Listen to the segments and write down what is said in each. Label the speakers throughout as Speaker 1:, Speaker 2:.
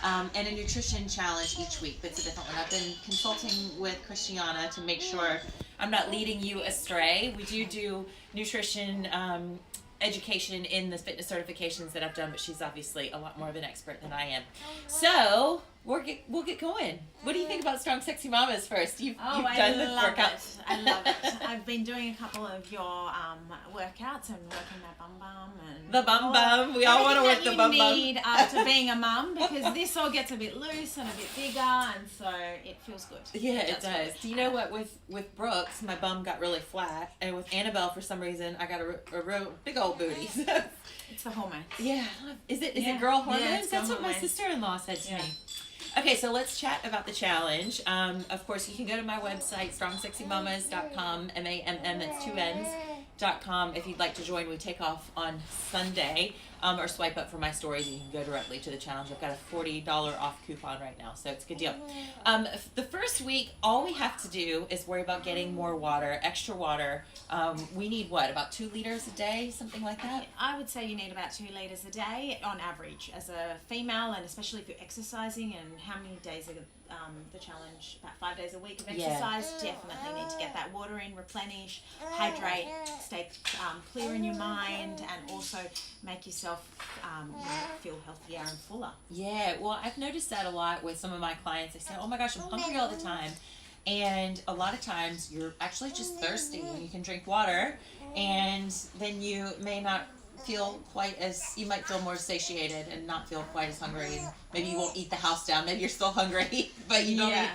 Speaker 1: and a nutrition challenge each week. That's a different one. I've been consulting with Christiana to make sure I'm not leading you astray. We do nutrition education in the fitness certifications that I've done, but she's obviously a lot more of an expert than I am. So we'll get going. What do you think about Strong Sexy Mamas first? You've done the workouts.
Speaker 2: I love it. I've been doing a couple of your workouts and working my bum and
Speaker 1: the bum. We all want to work the bum.
Speaker 2: You need after being a mum, because this all gets a bit loose and a bit bigger, and so it feels good.
Speaker 1: Yeah, it does. Do you know what? With Brooks, my bum got really flat, and with Annabelle, for some reason, I got a real big old booty.
Speaker 2: It's the hormones.
Speaker 1: Yeah. Is it girl hormones?
Speaker 2: Yeah,
Speaker 1: That's what
Speaker 2: hormones.
Speaker 1: my sister-in-law said to me. Okay, so let's chat about the challenge. Of course, you can go to my website, strongsexymamas.com, M-A-M-M, that's 2 N's.com. If you'd like to join, we take off on Sunday, or swipe up for my stories. You can go directly to the challenge. I've got a $40 off coupon right now, so it's a good deal. The first week, all we have to do is worry about getting more water, extra water. We need what, about 2 liters a day, something like that?
Speaker 2: I would say you need about 2 liters a day on average as a female, and especially if you're exercising. And how many days are the challenge? About 5 days a week of exercise. Definitely need to get that water in, replenish, hydrate, stay clear in your mind, and also make yourself feel healthier and fuller.
Speaker 1: Yeah, well, I've noticed that a lot with some of my clients. They say, oh my gosh, I'm hungry all the time. And a lot of times you're actually just thirsty and you can drink water, and then you may not feel you might feel more satiated and not feel quite as hungry. And maybe you won't eat the house down. Maybe you're still hungry, but you don't eat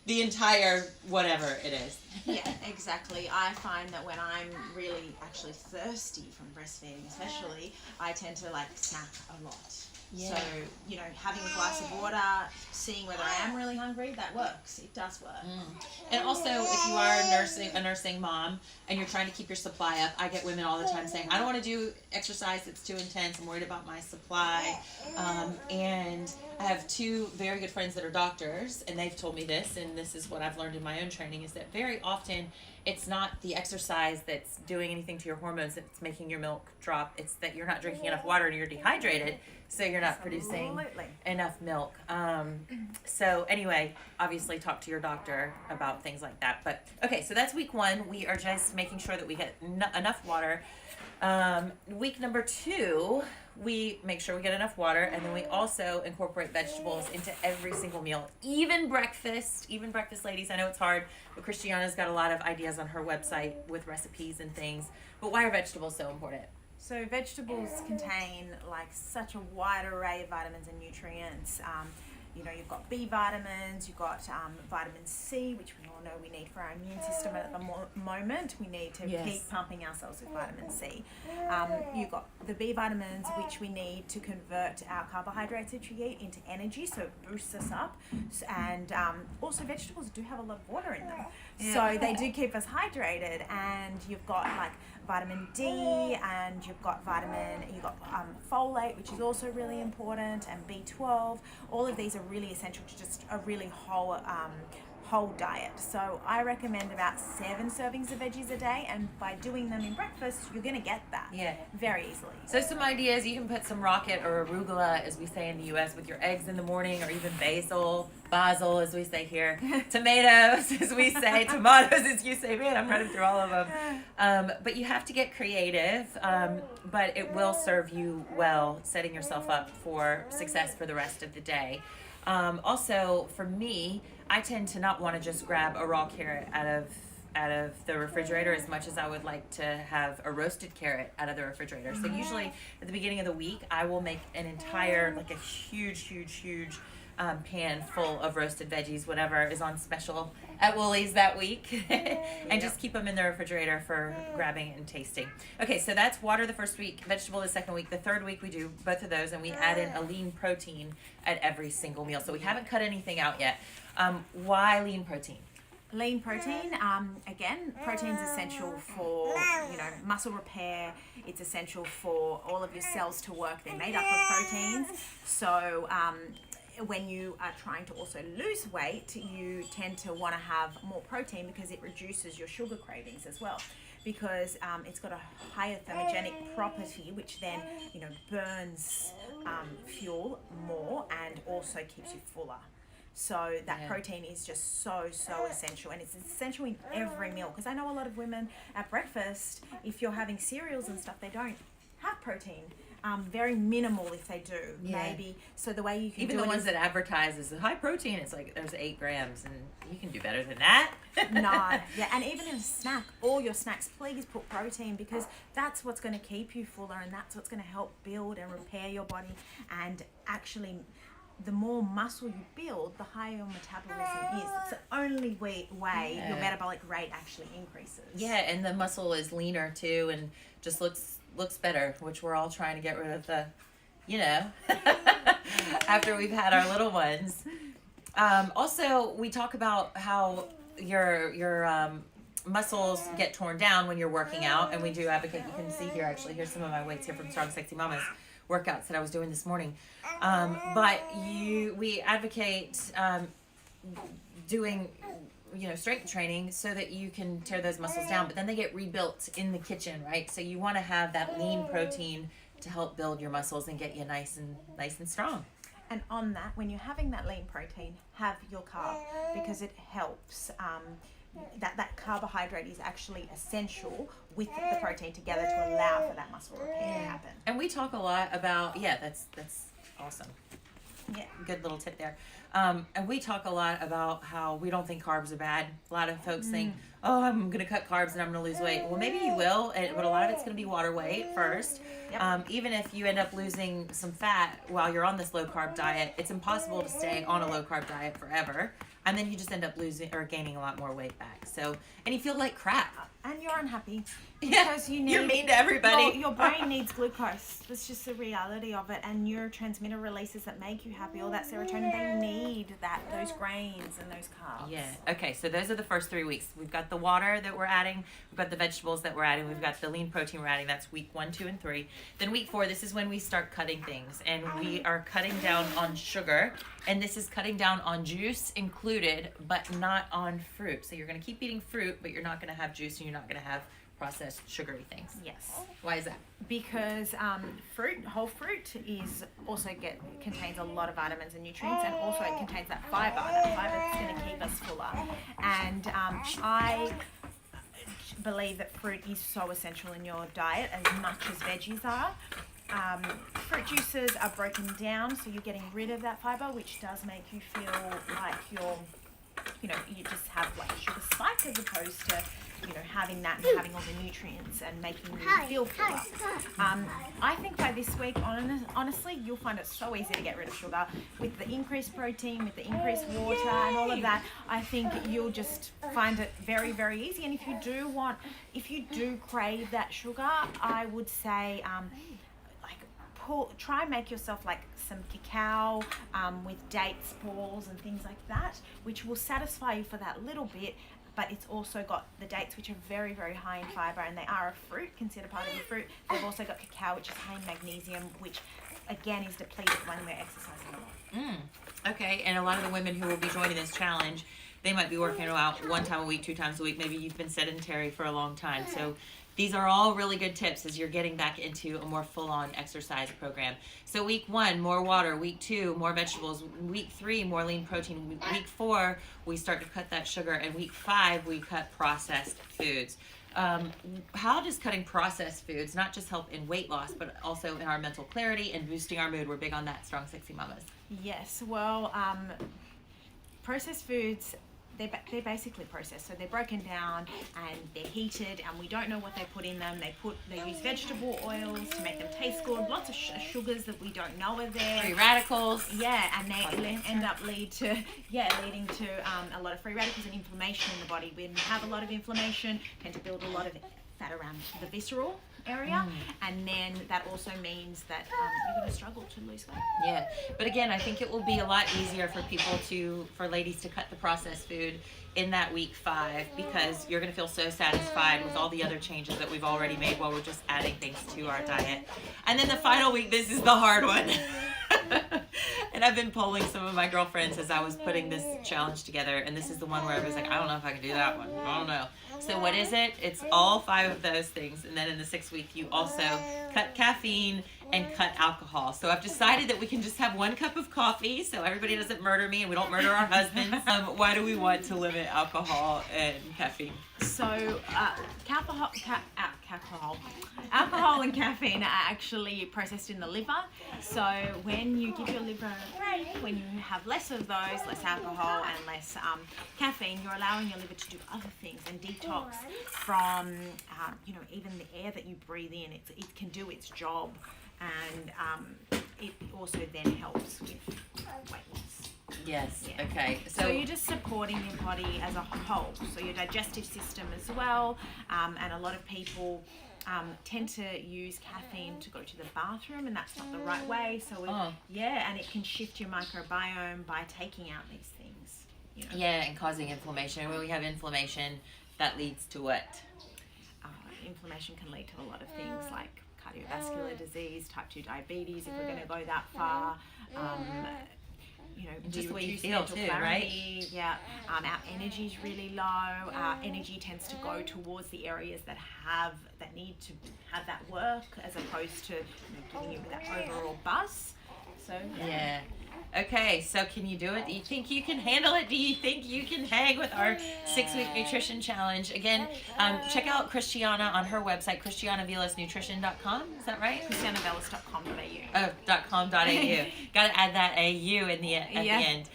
Speaker 1: the entire whatever it is.
Speaker 2: Yeah, exactly. I find that when I'm really actually thirsty from breastfeeding especially, I tend to snack a lot. Yeah. So, having a glass of water, seeing whether I am really hungry, that works. It does work.
Speaker 1: And also, if you are a nursing mom and you're trying to keep your supply up, I get women all the time saying, I don't want to do exercise that's too intense. I'm worried about my supply. And I have 2 very good friends that are doctors, and they've told me this, and this is what I've learned in my own training, is that very often it's not the exercise that's doing anything to your hormones that's making your milk drop. It's that you're not drinking enough water and you're dehydrated, so you're not producing enough milk. So anyway, obviously talk to your doctor about things like that. But okay, so that's week 1. We are just making sure that we get enough water. Week number 2, we make sure we get enough water, and then we also incorporate vegetables into every single meal, even breakfast, ladies. I know it's hard, but Christiana's got a lot of ideas on her website with recipes and things. But why are vegetables so important?
Speaker 2: So vegetables contain such a wide array of vitamins and nutrients. You've got B vitamins, you've got vitamin C, which we all know we need for our immune system at the moment. We need to keep pumping ourselves with vitamin C. You've got the B vitamins, which we need to convert our carbohydrates that you eat into energy, so it boosts us up.
Speaker 1: Mm-hmm.
Speaker 2: And also vegetables do have a lot of water in them, so they do keep us hydrated. And you've got vitamin D, and you've got folate, which is also really important, and B12. All of these are really essential to just a really whole diet. So I recommend about 7 servings of veggies a day, and by doing them in breakfast, you're going to get that very easily.
Speaker 1: So some ideas: you can put some rocket or arugula, as we say in the U.S., with your eggs in the morning, or even basil, as we say here, tomatoes, as we say, tomatoes, as you say. Man, I'm running through all of them. But you have to get creative, but it will serve you well, setting yourself up for success for the rest of the day. Also, for me, I tend to not want to just grab a raw carrot out of the refrigerator as much as I would like to have a roasted carrot out of the refrigerator. So usually at the beginning of the week, I will make an entire, a huge pan full of roasted veggies, whatever is on special at Woolies that week, and just keep them in the refrigerator for grabbing and tasting. Okay, so that's water the first week, vegetable the second week. The third week we do both of those, and we add in a lean protein at every single meal. So we haven't cut anything out yet. Why lean protein?
Speaker 2: Lean protein, again, protein is essential for, muscle repair. It's essential for all of your cells to work. They're made up of proteins. So when you are trying to also lose weight, you tend to want to have more protein because it reduces your sugar cravings as well. because it's got a higher thermogenic property, which then, you know, burns fuel more and also keeps you fuller. So that protein is just so essential, and it's essential in every meal, because I know a lot of women at breakfast, if you're having cereals and stuff, they don't have protein. Very minimal if they do, maybe. So the way you can
Speaker 1: even
Speaker 2: do
Speaker 1: the
Speaker 2: it
Speaker 1: ones
Speaker 2: is,
Speaker 1: that advertise as high protein, it's like there's 8 grams, and you can do better than that.
Speaker 2: no, and even in a snack, all your snacks, please put protein, because that's what's going to keep you fuller, and that's what's going to help build and repair your body. And actually, the more muscle you build, the higher your metabolism is. It's the only way your metabolic rate actually increases.
Speaker 1: Yeah, and the muscle is leaner too, and just looks better, which we're all trying to get rid of the, you know, after we've had our little ones. Also, we talk about how your muscles get torn down when you're working out, and we do advocate. You can see here, actually, here's some of my weights here from Strong Sexy Mamas workouts that I was doing this morning. But we advocate doing, you know, strength training so that you can tear those muscles down, but then they get rebuilt in the kitchen, right? So you want to have that lean protein to help build your muscles and get you nice and strong.
Speaker 2: And on that, when you're having that lean protein, have your carb, because it helps. That carbohydrate is actually essential with the protein together to allow for that muscle repair to happen.
Speaker 1: And we talk a lot about, that's awesome.
Speaker 2: Yeah.
Speaker 1: Good little tip there. And we talk a lot about how we don't think carbs are bad. A lot of folks think, oh, I'm going to cut carbs and I'm going to lose weight. Well, maybe you will, but a lot of it's going to be water weight first. Yep. Even if you end up losing some fat while you're on this low carb diet, it's impossible to stay on a low carb diet forever. And then you just end up losing or gaining a lot more weight back. So, and you feel like crap.
Speaker 2: And you're unhappy. Because
Speaker 1: you're mean to everybody.
Speaker 2: Your brain needs glucose. That's just the reality of it. And neurotransmitter releases that make you happy, all that serotonin, they need those grains and those carbs.
Speaker 1: Yeah. Okay, so those are the first 3 weeks. We've got the water that we're adding. We've got the vegetables that we're adding. We've got the lean protein we're adding. That's week 1, 2, and 3. Then week 4, this is when we start cutting things. And we are cutting down on sugar. And this is cutting down on juice included, but not on fruit. So you're going to keep eating fruit, but you're not going to have juice, and you're not going to have processed sugary things.
Speaker 2: Yes.
Speaker 1: Why is that?
Speaker 2: Because whole fruit contains a lot of vitamins and nutrients, and also it contains that fiber. That fiber is going to keep us fuller. And I believe that fruit is so essential in your diet as much as veggies are. Fruit juices are broken down, so you're getting rid of that fiber, which does make you feel like you just have like a sugar spike, as opposed to, having that and having all the nutrients and making you feel fuller. I think by this week, honestly, you'll find it so easy to get rid of sugar. With the increased protein, with the increased water and all of that, I think you'll just find it very, very easy. And if you do crave that sugar, I would say, try and make yourself like some cacao with dates balls and things like that, which will satisfy you for that little bit. But it's also got the dates, which are very, very high in fiber, and they are a fruit, considered part of the fruit. They've also got cacao, which is high in magnesium, which again is depleted when we're exercising a lot.
Speaker 1: Okay, and a lot of the women who will be joining this challenge, they might be working out 1 time a week, 2 times a week. Maybe you've been sedentary for a long time. So these are all really good tips as you're getting back into a more full-on exercise program. So week 1, more water. Week 2, more vegetables. Week 3, more lean protein. Week 4, we start to cut that sugar. And week 5, we cut processed foods. How does cutting processed foods not just help in weight loss, but also in our mental clarity and boosting our mood? We're big on that, Strong Sexy Mamas.
Speaker 2: Yes, well, processed foods, they're basically processed, so they're broken down and they're heated, and we don't know what they put in them. They use vegetable oils to make them taste good. Lots of sugars that we don't know are there.
Speaker 1: Free radicals.
Speaker 2: Yeah, and they end up leading to a lot of free radicals and inflammation in the body. When we have a lot of inflammation, tend to build a lot of fat around the visceral area, and then that also means that you're going to struggle to lose weight.
Speaker 1: Yeah, but again, I think it will be a lot easier for ladies to cut the processed food in that week 5, because you're going to feel so satisfied with all the other changes that we've already made while we're just adding things to our diet. And then the final week, this is the hard one. And I've been polling some of my girlfriends as I was putting this challenge together, and this is the one where I was like, I don't know if I can do that one. I don't know. So what is it? It's all 5 of those things, and then in the 6th week you also cut caffeine and cut alcohol. So I've decided that we can just have 1 cup of coffee so everybody doesn't murder me and we don't murder our husbands. Why do we want to limit alcohol and caffeine?
Speaker 2: So alcohol and caffeine are actually processed in the liver. So when you give your liver a break, when you have less of those, less alcohol and less caffeine, you're allowing your liver to do other things and detox from, even the air that you breathe in. It can do its job, and it also then helps with weight loss.
Speaker 1: Yes.
Speaker 2: Yeah.
Speaker 1: Okay.
Speaker 2: So you're just supporting your body as a whole. So your digestive system as well, and a lot of people tend to use caffeine to go to the bathroom, and that's not the right way. So and it can shift your microbiome by taking out these things.
Speaker 1: Yeah, and causing inflammation. When we have inflammation, that leads to what?
Speaker 2: Inflammation can lead to a lot of things like cardiovascular disease, type 2 diabetes, if we're going to go that far.
Speaker 1: Just the way you
Speaker 2: reduce
Speaker 1: feel
Speaker 2: mental
Speaker 1: too,
Speaker 2: clarity. Right? Yeah. Our energy's really low. Our energy tends to go towards the areas that need to have that work, as opposed to giving you that overall buzz. So
Speaker 1: yeah. Okay, so can you do it? Do you think you can handle it? Do you think you can hang with our 6-week nutrition challenge? Again, check out Christiana on her website, christianavilasnutrition.com. Is that right?
Speaker 2: christianavelas.com.au.
Speaker 1: Oh, .com.au. Got to add that AU in the at the end.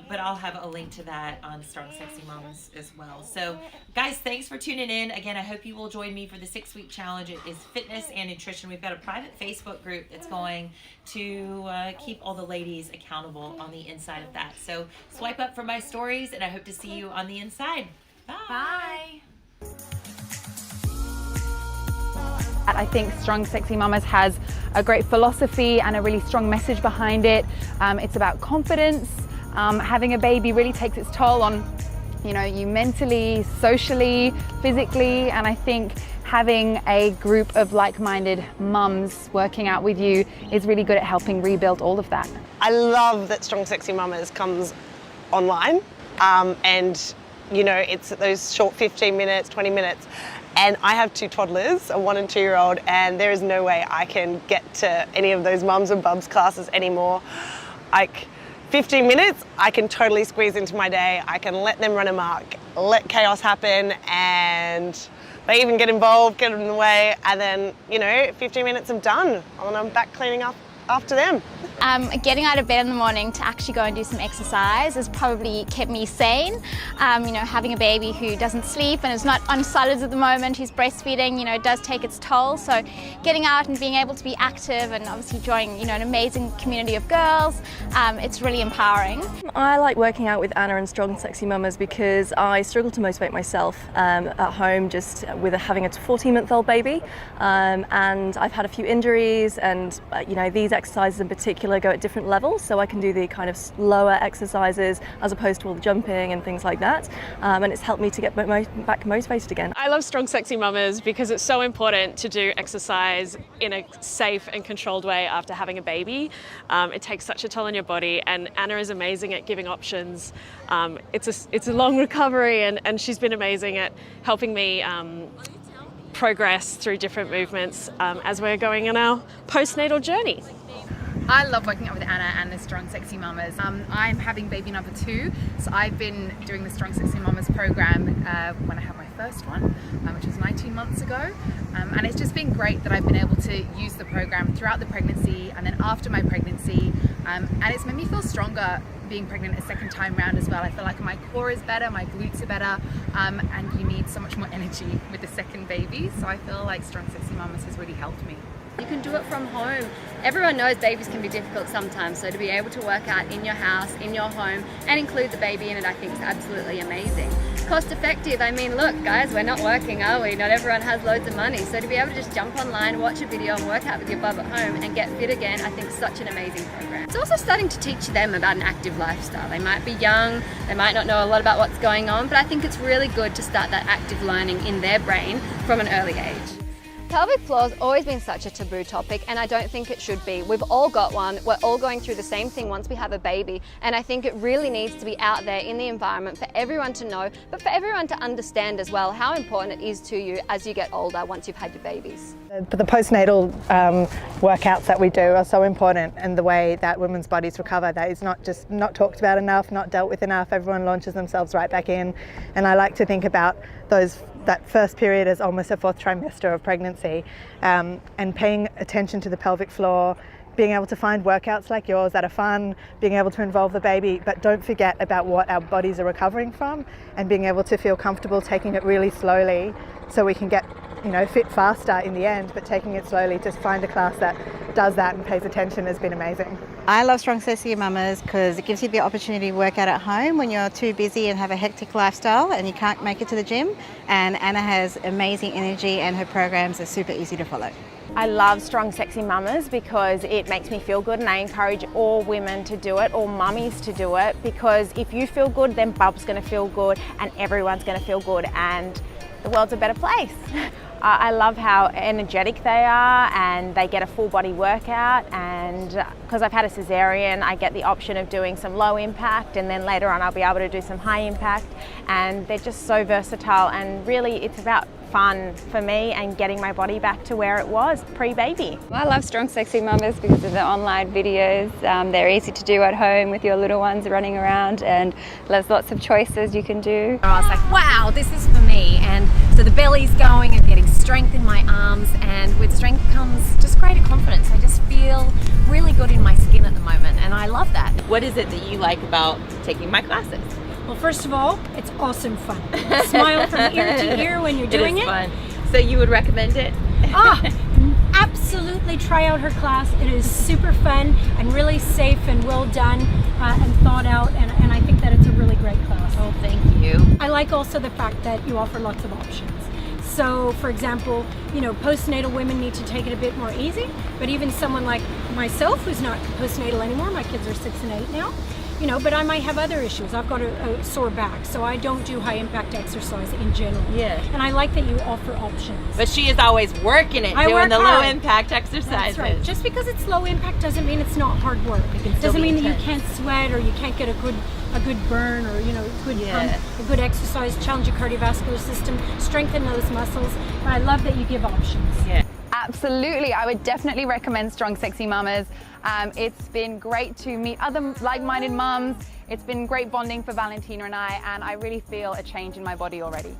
Speaker 1: But I'll have a link to that on Strong Sexy Moms as well. So, guys, thanks for tuning in. Again, I hope you will join me for the 6-week challenge. It is fitness and nutrition. We've got a private Facebook group that's going to keep all the ladies accountable on the inside of that. So swipe up for my stories, and I hope to see you on the inside. Bye.
Speaker 3: I think Strong Sexy Mamas has a great philosophy and a really strong message behind it. It's about confidence. Having a baby really takes its toll on you mentally, socially, physically, and I think having a group of like-minded mums working out with you is really good at helping rebuild all of that.
Speaker 4: I love that Strong Sexy Mamas comes online, and it's those short 15 minutes, 20 minutes, and I have 2 toddlers, a 1 and 2-year-old, and there is no way I can get to any of those mums and bubs classes anymore. 15 minutes, I can totally squeeze into my day. I can let them run amok, let chaos happen, and they even get involved, get in the way, and then, 15 minutes I'm done, and I'm back cleaning up after them.
Speaker 5: Getting out of bed in the morning to actually go and do some exercise has probably kept me sane. Having a baby who doesn't sleep and is not on solids at the moment, who's breastfeeding, it does take its toll. So getting out and being able to be active and obviously join, an amazing community of girls, it's really empowering.
Speaker 6: I like working out with Anna and Strong Sexy Mamas because I struggle to motivate myself at home just with having a 14-month-old baby, and I've had a few injuries, and these exercises in particular go at different levels, so I can do the kind of lower exercises as opposed to all the jumping and things like that, and it's helped me to get back motivated again.
Speaker 7: I love Strong Sexy Mamas because it's so important to do exercise in a safe and controlled way after having a baby. It takes such a toll on your body, and Anna is amazing at giving options. It's a long recovery, and she's been amazing at helping me progress through different movements as we're going on our postnatal journey.
Speaker 8: I love working out with Anna and the Strong Sexy Mamas. I'm having baby number 2, so I've been doing the Strong Sexy Mamas program when I had my first one, which was 19 months ago, and it's just been great that I've been able to use the program throughout the pregnancy and then after my pregnancy, and it's made me feel stronger being pregnant a second time round as well. I feel like my core is better, my glutes are better, and you need so much more energy with the second baby, so I feel like Strong Sexy Mamas has really helped me.
Speaker 9: You can do it from home. Everyone knows babies can be difficult sometimes, so to be able to work out in your house, in your home, and include the baby in it, I think is absolutely amazing. Cost effective, I mean, look guys, we're not working, are we? Not everyone has loads of money, so to be able to just jump online, watch a video and work out with your bub at home and get fit again, I think is such an amazing program. It's also starting to teach them about an active lifestyle. They might be young, they might not know a lot about what's going on, but I think it's really good to start that active learning in their brain from an early age. Pelvic floor has always been such a taboo topic, and I don't think it should be. We've all got one. We're all going through the same thing once we have a baby, and I think it really needs to be out there in the environment for everyone to know, but for everyone to understand as well how important it is to you as you get older once you've had your babies.
Speaker 4: The postnatal workouts that we do are so important in the way that women's bodies recover. That is not talked about enough, not dealt with enough. Everyone launches themselves right back in, and I like to think about that first period as almost a fourth trimester of pregnancy, and paying attention to the pelvic floor, being able to find workouts like yours that are fun, being able to involve the baby, but don't forget about what our bodies are recovering from, and being able to feel comfortable taking it really slowly so we can get fit faster in the end, but taking it slowly to find a class that does that and pays attention has been amazing.
Speaker 10: I love Strong Sexy Mamas because it gives you the opportunity to work out at home when you're too busy and have a hectic lifestyle and you can't make it to the gym. And Anna has amazing energy and her programs are super easy to follow.
Speaker 11: I love Strong Sexy Mamas because it makes me feel good, and I encourage all women to do it, all mummies to do it, because if you feel good, then Bub's going to feel good and everyone's going to feel good and the world's a better place. I love how energetic they are, and they get a full body workout, and because I've had a cesarean, I get the option of doing some low impact, and then later on I'll be able to do some high impact, and they're just so versatile, and really it's about fun for me and getting my body back to where it was pre-baby.
Speaker 3: I love Strong Sexy Mamas because of the online videos. They're easy to do at home with your little ones running around, and there's lots of choices you can do.
Speaker 12: I was like, wow, this is for me. And so the belly's going and getting strength in my arms, and with strength comes just greater confidence. I just feel really good in my skin at the moment, and I love that.
Speaker 1: What is it that you like about taking my classes?
Speaker 13: Well, first of all, it's awesome fun. Smile from ear to ear when you're doing it.
Speaker 1: Fun. So you would recommend it?
Speaker 13: Absolutely try out her class. It is super fun and really safe and well done and thought out, and I think that it's a really great class.
Speaker 1: Oh, thank you.
Speaker 13: I like also the fact that you offer lots of options. So, for example, postnatal women need to take it a bit more easy, but even someone like myself who's not postnatal anymore, my kids are 6 and 8 now, but I might have other issues. I've got a sore back, so I don't do high impact exercise in general.
Speaker 1: Yeah.
Speaker 13: And I like that you offer options.
Speaker 1: But she is always working it, doing the low impact exercises.
Speaker 13: That's right. Just because it's low impact doesn't mean it's not hard work. It doesn't mean that you can't sweat or you can't get a good burn or a good exercise, challenge your cardiovascular system, strengthen those muscles. But I love that you give options.
Speaker 1: Yeah.
Speaker 3: Absolutely, I would definitely recommend Strong Sexy Mamas. It's been great to meet other like-minded mums. It's been great bonding for Valentina and I really feel a change in my body already.